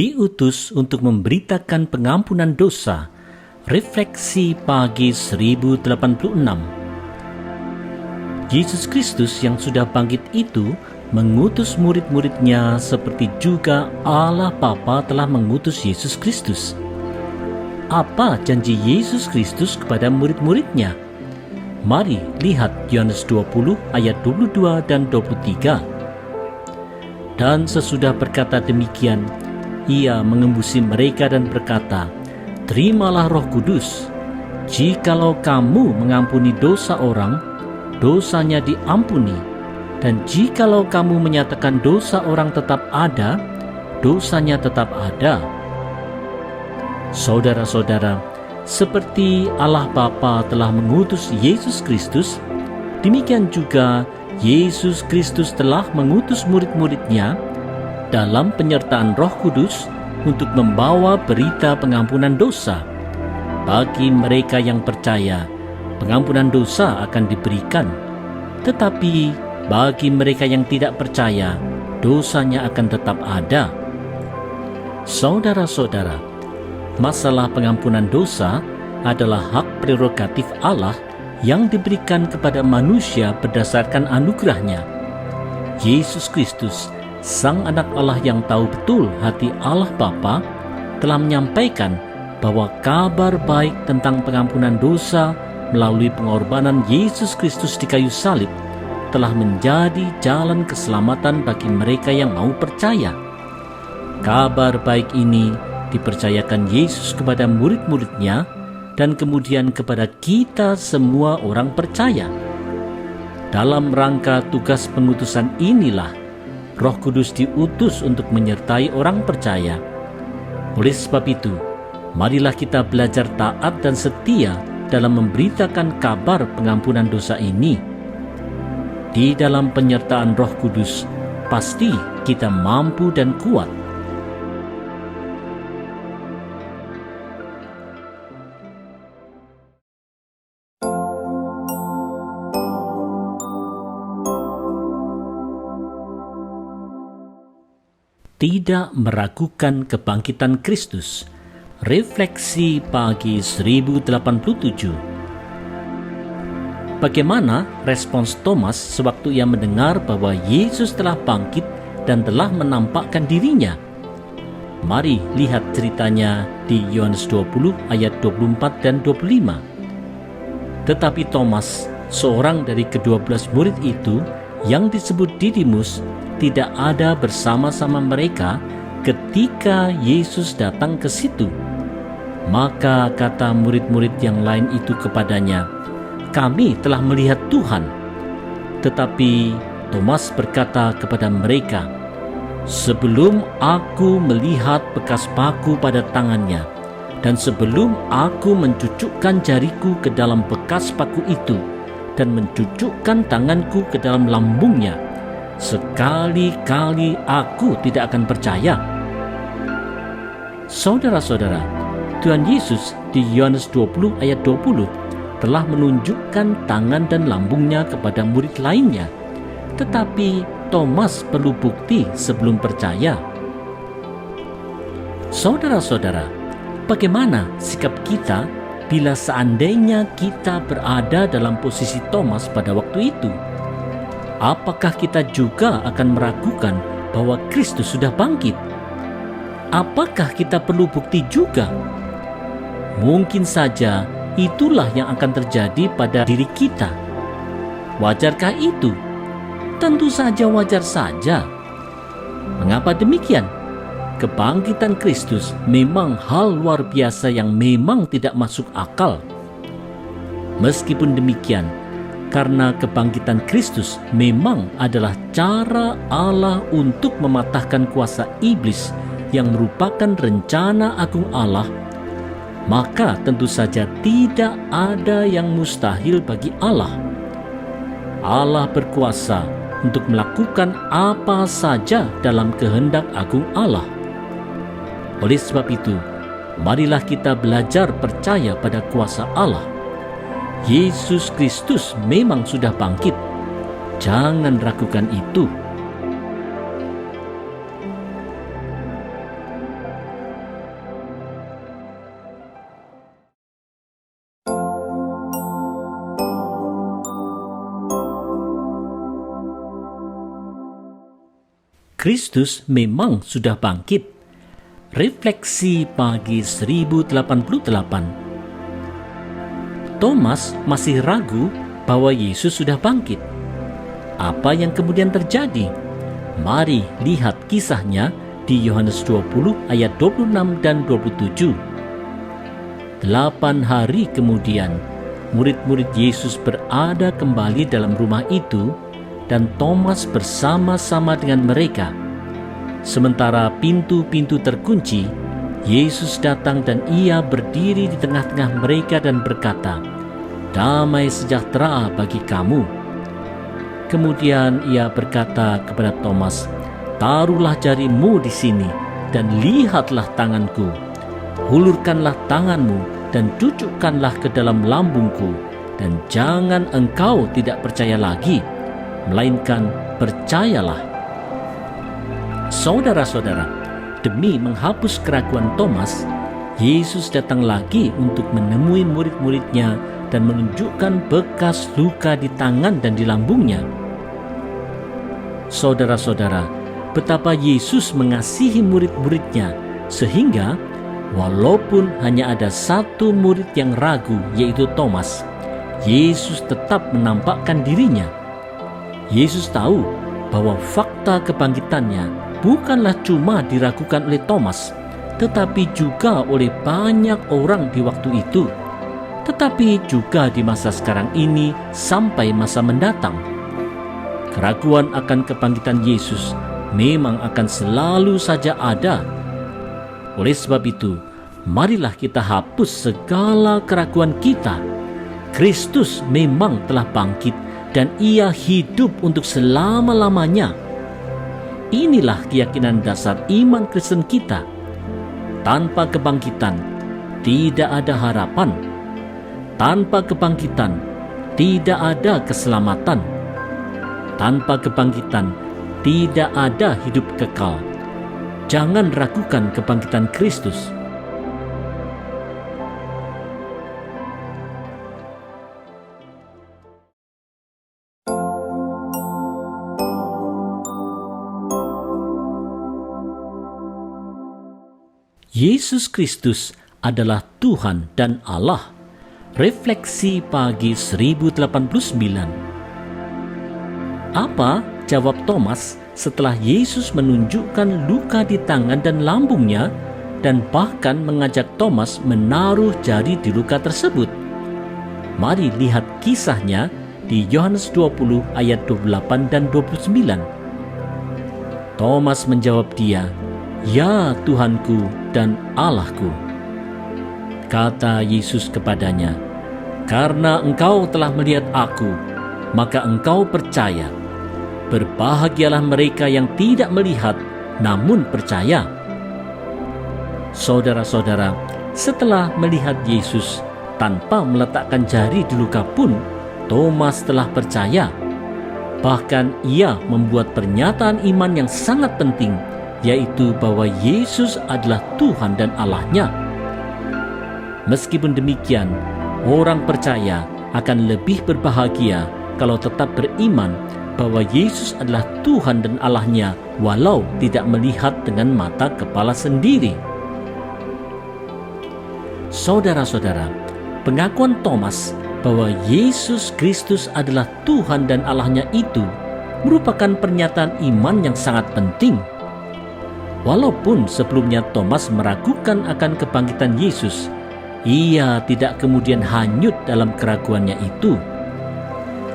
diutus untuk memberitakan pengampunan dosa. Refleksi pagi 1086. Yesus Kristus yang sudah bangkit itu mengutus murid-muridnya seperti juga Allah Bapa telah mengutus Yesus Kristus. Apa janji Yesus Kristus kepada murid-muridnya? Mari lihat Yohanes 20 ayat 22 dan 23. Dan sesudah berkata demikian, ia mengembusi mereka dan berkata, "Terimalah Roh Kudus. Jikalau kamu mengampuni dosa orang, dosanya diampuni. Dan jikalau kamu menyatakan dosa orang tetap ada, dosanya tetap ada." Saudara-saudara, seperti Allah Bapa telah mengutus Yesus Kristus, demikian juga Yesus Kristus telah mengutus murid-muridnya dalam penyertaan Roh Kudus untuk membawa berita pengampunan dosa. Bagi mereka yang percaya, pengampunan dosa akan diberikan. Tetapi bagi mereka yang tidak percaya, dosanya akan tetap ada. Saudara-saudara, masalah pengampunan dosa adalah hak prerogatif Allah yang diberikan kepada manusia berdasarkan anugerahnya. Yesus Kristus, Sang Anak Allah yang tahu betul hati Allah Bapa, telah menyampaikan bahwa kabar baik tentang pengampunan dosa melalui pengorbanan Yesus Kristus di kayu salib telah menjadi jalan keselamatan bagi mereka yang mau percaya. Kabar baik ini dipercayakan Yesus kepada murid-muridnya dan kemudian kepada kita semua orang percaya. Dalam rangka tugas pengutusan inilah Roh Kudus diutus untuk menyertai orang percaya. Oleh sebab itu, marilah kita belajar taat dan setia dalam memberitakan kabar pengampunan dosa ini. Di dalam penyertaan Roh Kudus, pasti kita mampu dan kuat. Tidak meragukan kebangkitan Kristus. Refleksi pagi 1087. Bagaimana respons Thomas sewaktu ia mendengar bahwa Yesus telah bangkit dan telah menampakkan dirinya? Mari lihat ceritanya di Yohanes 20 ayat 24 dan 25. Tetapi Thomas, seorang dari ke-12 murid itu yang disebut Didimus, tidak ada bersama-sama mereka ketika Yesus datang ke situ. Maka kata murid-murid yang lain itu kepadanya, "Kami telah melihat Tuhan." Tetapi Thomas berkata kepada mereka, "Sebelum aku melihat bekas paku pada tangannya, dan sebelum aku mencucukkan jariku ke dalam bekas paku itu, dan mencucukkan tanganku ke dalam lambungnya, sekali-kali aku tidak akan percaya." Saudara-saudara, Tuhan Yesus di Yohanes 20 ayat 20 telah menunjukkan tangan dan lambungnya kepada murid lainnya. Tetapi Thomas perlu bukti sebelum percaya. Saudara-saudara, bagaimana sikap kita bila seandainya kita berada dalam posisi Thomas pada waktu itu? Apakah kita juga akan meragukan bahwa Kristus sudah bangkit? Apakah kita perlu bukti juga? Mungkin saja itulah yang akan terjadi pada diri kita. Wajarkah itu? Tentu saja wajar saja. Mengapa demikian? Kebangkitan Kristus memang hal luar biasa yang memang tidak masuk akal. Meskipun demikian, karena kebangkitan Kristus memang adalah cara Allah untuk mematahkan kuasa iblis yang merupakan rencana agung Allah, maka tentu saja tidak ada yang mustahil bagi Allah. Allah berkuasa untuk melakukan apa saja dalam kehendak agung Allah. Oleh sebab itu, marilah kita belajar percaya pada kuasa Allah. Yesus Kristus memang sudah bangkit. Jangan ragukan itu. Kristus memang sudah bangkit. Refleksi pagi 1088. Thomas masih ragu bahwa Yesus sudah bangkit. Apa yang kemudian terjadi? Mari lihat kisahnya di Yohanes 20 ayat 26 dan 27. 8 hari kemudian, murid-murid Yesus berada kembali dalam rumah itu dan Thomas bersama-sama dengan mereka. Sementara pintu-pintu terkunci, Yesus datang dan ia berdiri di tengah-tengah mereka dan berkata, "Damai sejahtera bagi kamu." Kemudian ia berkata kepada Thomas, "Taruhlah jarimu di sini dan lihatlah tanganku. Hulurkanlah tanganmu dan cucukkanlah ke dalam lambungku, dan jangan engkau tidak percaya lagi, melainkan percayalah." Saudara-saudara, demi menghapus keraguan Thomas, Yesus datang lagi untuk menemui murid-muridnya dan menunjukkan bekas luka di tangan dan di lambungnya. Saudara-saudara, betapa Yesus mengasihi murid-muridnya sehingga walaupun hanya ada satu murid yang ragu, yaitu Thomas, Yesus tetap menampakkan dirinya. Yesus tahu bahwa fakta kebangkitannya bukanlah cuma diragukan oleh Thomas, tetapi juga oleh banyak orang di waktu itu, tetapi juga di masa sekarang ini sampai masa mendatang. Keraguan akan kebangkitan Yesus memang akan selalu saja ada. Oleh sebab itu, marilah kita hapus segala keraguan kita. Kristus memang telah bangkit dan ia hidup untuk selama-lamanya. Inilah keyakinan dasar iman Kristen kita. Tanpa kebangkitan, tidak ada harapan. Tanpa kebangkitan, tidak ada keselamatan. Tanpa kebangkitan, tidak ada hidup kekal. Jangan ragukan kebangkitan Kristus. Yesus Kristus adalah Tuhan dan Allah. Refleksi pagi 1089. Apa jawab Thomas setelah Yesus menunjukkan luka di tangan dan lambungnya dan bahkan mengajak Thomas menaruh jari di luka tersebut? Mari lihat kisahnya di Yohanes 20 ayat 28 dan 29. Thomas menjawab dia, "Ya Tuhanku dan Allahku." Kata Yesus kepadanya, "Karena engkau telah melihat aku, maka engkau percaya. Berbahagialah mereka yang tidak melihat, namun percaya." Saudara-saudara, setelah melihat Yesus tanpa meletakkan jari di luka pun, Thomas telah percaya. Bahkan ia membuat pernyataan iman yang sangat penting, yaitu bahwa Yesus adalah Tuhan dan Allah-Nya. Meskipun demikian, orang percaya akan lebih berbahagia kalau tetap beriman bahwa Yesus adalah Tuhan dan Allah-Nya, walau tidak melihat dengan mata kepala sendiri. Saudara-saudara, pengakuan Thomas bahwa Yesus Kristus adalah Tuhan dan Allah-Nya itu merupakan pernyataan iman yang sangat penting. Walaupun sebelumnya Thomas meragukan akan kebangkitan Yesus, ia tidak kemudian hanyut dalam keraguannya itu.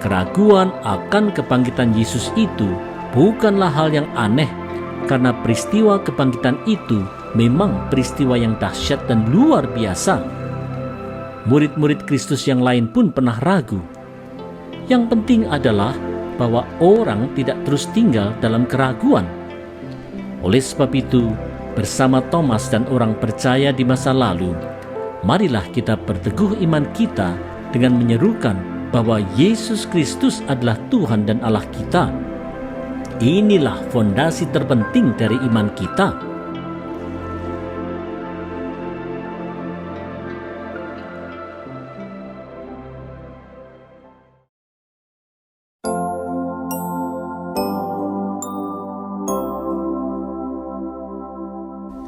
Keraguan akan kebangkitan Yesus itu bukanlah hal yang aneh, karena peristiwa kebangkitan itu memang peristiwa yang dahsyat dan luar biasa. Murid-murid Kristus yang lain pun pernah ragu. Yang penting adalah bahwa orang tidak terus tinggal dalam keraguan. Oleh sebab itu, bersama Thomas dan orang percaya di masa lalu, marilah kita berteguh iman kita dengan menyerukan bahwa Yesus Kristus adalah Tuhan dan Allah kita. Inilah fondasi terpenting dari iman kita.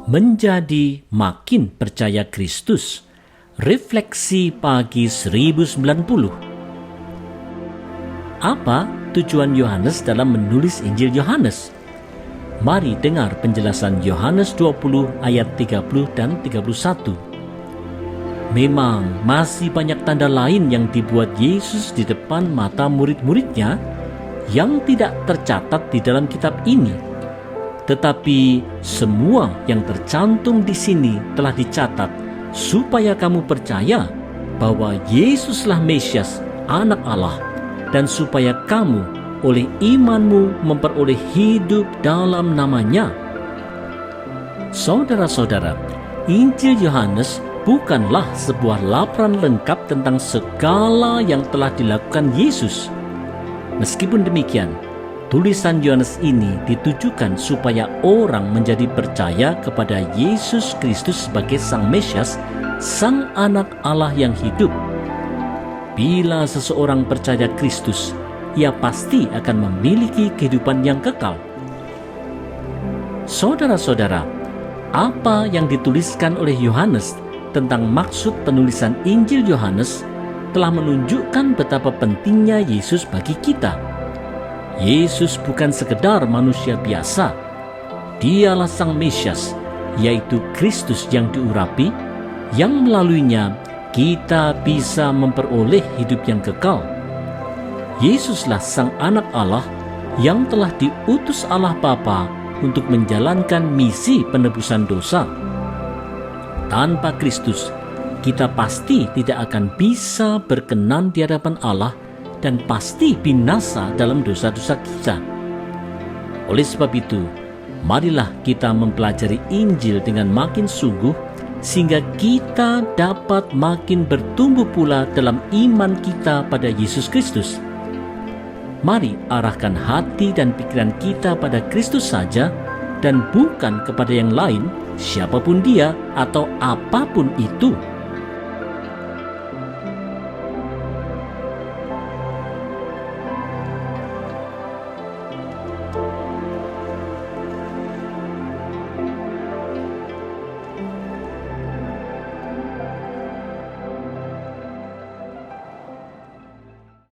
menjadi makin percaya Kristus. Refleksi pagi 1090. Apa tujuan Yohanes dalam menulis Injil Yohanes? Mari dengar penjelasan Yohanes 20 ayat 30 dan 31. Memang masih banyak tanda lain yang dibuat Yesus di depan mata murid-muridnya yang tidak tercatat di dalam kitab ini. Tetapi semua yang tercantum di sini telah dicatat supaya kamu percaya bahwa Yesuslah Mesias, Anak Allah, dan supaya kamu oleh imanmu memperoleh hidup dalam namanya. Saudara-saudara, Injil Yohanes bukanlah sebuah laporan lengkap tentang segala yang telah dilakukan Yesus. Meskipun demikian, tulisan Yohanes ini ditujukan supaya orang menjadi percaya kepada Yesus Kristus sebagai Sang Mesias, Sang Anak Allah yang hidup. Bila seseorang percaya Kristus, ia pasti akan memiliki kehidupan yang kekal. Saudara-saudara, apa yang dituliskan oleh Yohanes tentang maksud penulisan Injil Yohanes telah menunjukkan betapa pentingnya Yesus bagi kita. Yesus bukan sekedar manusia biasa. Dialah Sang Mesias, yaitu Kristus yang diurapi, yang melaluinya kita bisa memperoleh hidup yang kekal. Yesuslah Sang Anak Allah yang telah diutus Allah Bapa untuk menjalankan misi penebusan dosa. Tanpa Kristus, kita pasti tidak akan bisa berkenan di hadapan Allah dan pasti binasa dalam dosa-dosa kita. Oleh sebab itu, marilah kita mempelajari Injil dengan makin sungguh, sehingga kita dapat makin bertumbuh pula dalam iman kita pada Yesus Kristus. Mari arahkan hati dan pikiran kita pada Kristus saja, dan bukan kepada yang lain, siapapun dia atau apapun itu.